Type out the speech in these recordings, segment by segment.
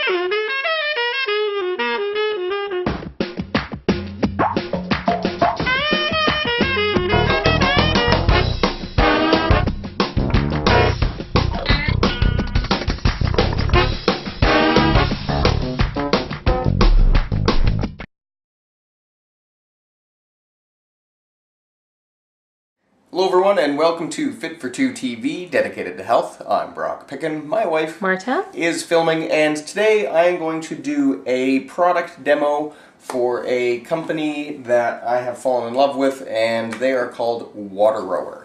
Hello everyone and welcome to Fit for Two TV, dedicated to health. I'm Brock Pickin. My wife, Marta, is filming, and today I am going to do a product demo for a company that I have fallen in love with, and they are called WaterRower.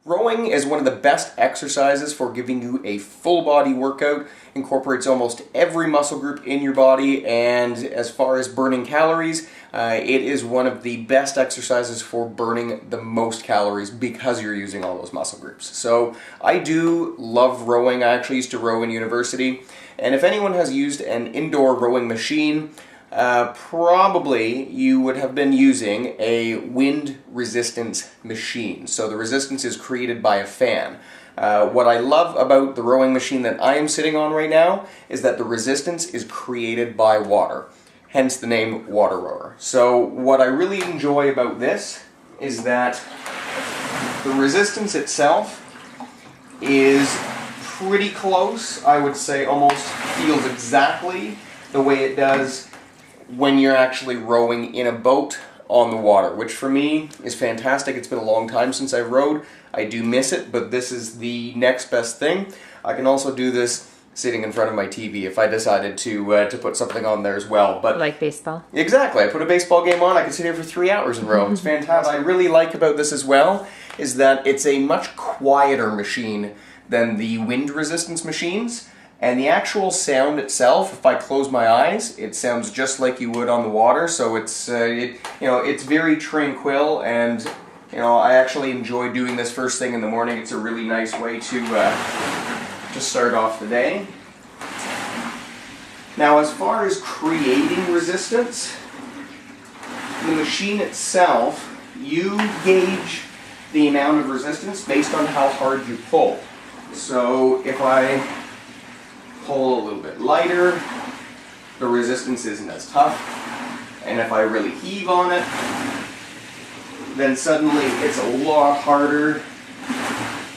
Rowing is one of the best exercises for giving you a full body workout, incorporates almost every muscle group in your body, and as far as burning calories, it is one of the best exercises for burning the most calories because you're using all those muscle groups. So I do love rowing. I actually used to row in university, and if anyone has used an indoor rowing machine, probably you would have been using a wind resistance machine. So the resistance is created by a fan. What I love about the rowing machine that I am sitting on right now is that the resistance is created by water, hence the name WaterRower. So what I really enjoy about this is that the resistance itself is pretty close. I would say almost feels exactly the way it does when you're actually rowing in a boat on the water, which for me is fantastic. It's been a long time since I've rowed. I do miss it, but this is the next best thing. I can also do this sitting in front of my TV if I decided to put something on there as well. But like baseball. Exactly. I put a baseball game on, I can sit here for 3 hours in a row. It's fantastic. What I really like about this as well is that it's a much quieter machine than the wind resistance machines. And the actual sound itself, if I close my eyes, it sounds just like you would on the water. So it's it's very tranquil, and I actually enjoy doing this first thing in the morning. It's a really nice way to start off the day. Now, as far as creating resistance, the machine itself, you gauge the amount of resistance based on how hard you pull. So if I pull a little bit lighter, the resistance isn't as tough, and if I really heave on it, then suddenly it's a lot harder.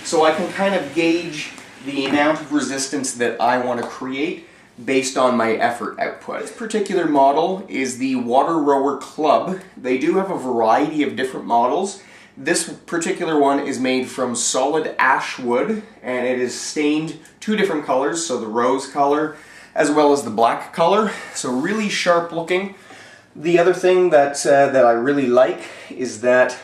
So I can kind of gauge the amount of resistance that I want to create based on my effort output. This particular model is the WaterRower Club. They do have a variety of different models. This particular one is made from solid ash wood, and it is stained 2 different colors, so the rose color as well as the black color, so really sharp looking. The other thing that I really like is that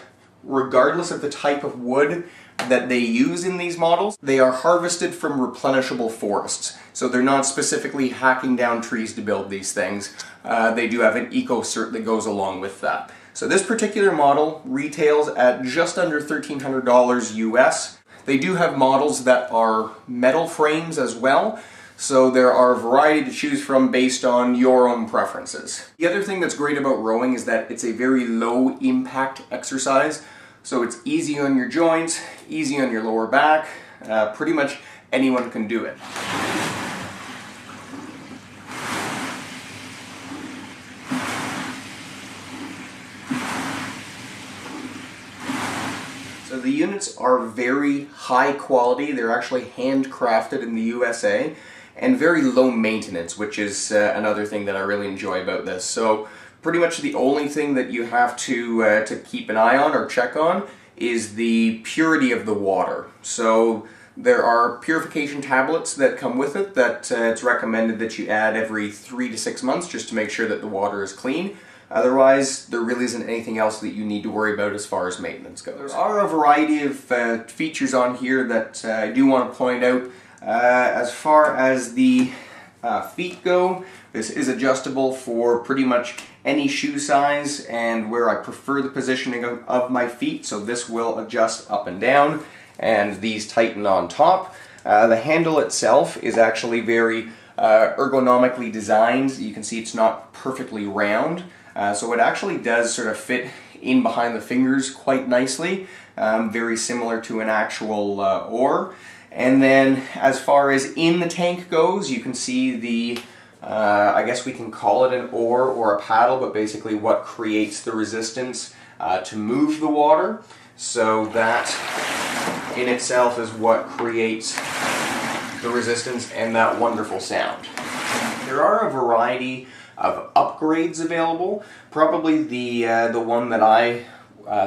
regardless of the type of wood that they use in these models, they are harvested from replenishable forests. So they're not specifically hacking down trees to build these things. They do have an eco-cert that goes along with that. So this particular model retails at just under $1,300 US. They do have models that are metal frames as well, so there are a variety to choose from based on your own preferences. The other thing that's great about rowing is that it's a very low impact exercise, so it's easy on your joints, easy on your lower back. Pretty much anyone can do it. So the units are very high quality. They're actually handcrafted in the USA, and very low maintenance, which is another thing that I really enjoy about this. So pretty much the only thing that you have to keep an eye on or check on is the purity of the water. So there are purification tablets that come with it that it's recommended that you add every 3 to 6 months just to make sure that the water is clean. Otherwise, there really isn't anything else that you need to worry about as far as maintenance goes. There are a variety of features on here that I do want to point out. As far as the feet go, this is adjustable for pretty much any shoe size and where I prefer the positioning of my feet, so this will adjust up and down, and these tighten on top. The handle itself is actually very ergonomically designed. You can see it's not perfectly round. So it actually does sort of fit in behind the fingers quite nicely, very similar to an actual oar. And then as far as in the tank goes, you can see the, I guess we can call it an oar or a paddle, but basically what creates the resistance to move the water. So that in itself is what creates the resistance and that wonderful sound. There are a variety of upgrades available. Probably the one that I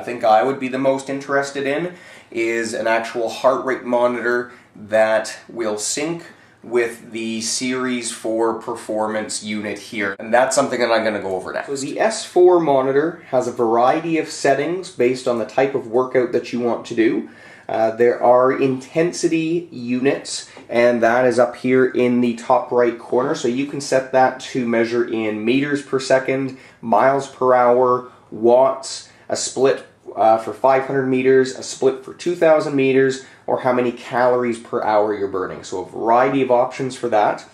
think I would be the most interested in is an actual heart rate monitor that will sync with the Series 4 performance unit here. And that's something that I'm going to go over next. So the S4 monitor has a variety of settings based on the type of workout that you want to do. There are intensity units, and that is up here in the top right corner. So you can set that to measure in meters per second, miles per hour, watts, a split for 500 meters, a split for 2,000 meters, or how many calories per hour you're burning. So a variety of options for that.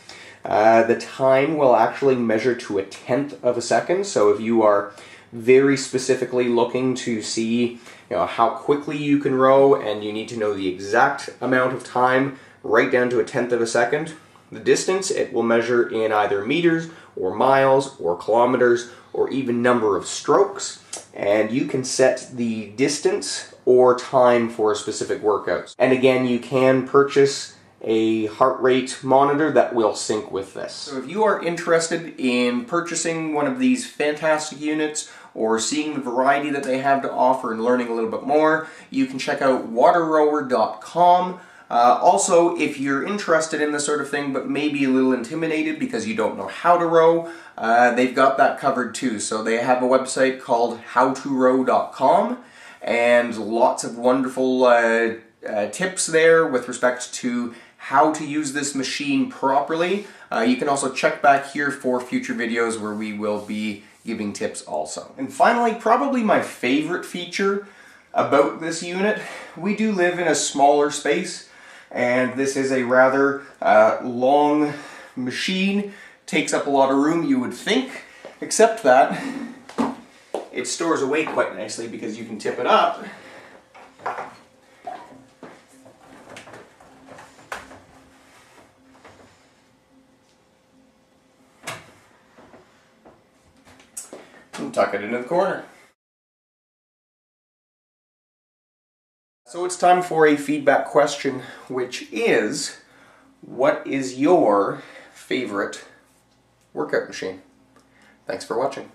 The time will actually measure to 1/10 of a second. So if you are very specifically looking to see how quickly you can row and you need to know the exact amount of time right down to 1/10 of a second, the distance, it will measure in either meters or miles or kilometers or even number of strokes. And you can set the distance or time for a specific workout. And again, you can purchase a heart rate monitor that will sync with this. So if you are interested in purchasing one of these fantastic units or seeing the variety that they have to offer and learning a little bit more, you can check out WaterRower.com. Also, if you're interested in this sort of thing but maybe a little intimidated because you don't know how to row, they've got that covered too. So they have a website called howtorow.com and lots of wonderful tips there with respect to how to use this machine properly. You can also check back here for future videos where we will be giving tips also. And finally, probably my favorite feature about this unit, we do live in a smaller space, and this is a rather long machine, takes up a lot of room, you would think, except that it stores away quite nicely because you can tip it up and tuck it into the corner. So it's time for a feedback question, which is, what is your favorite workout machine? Thanks for watching.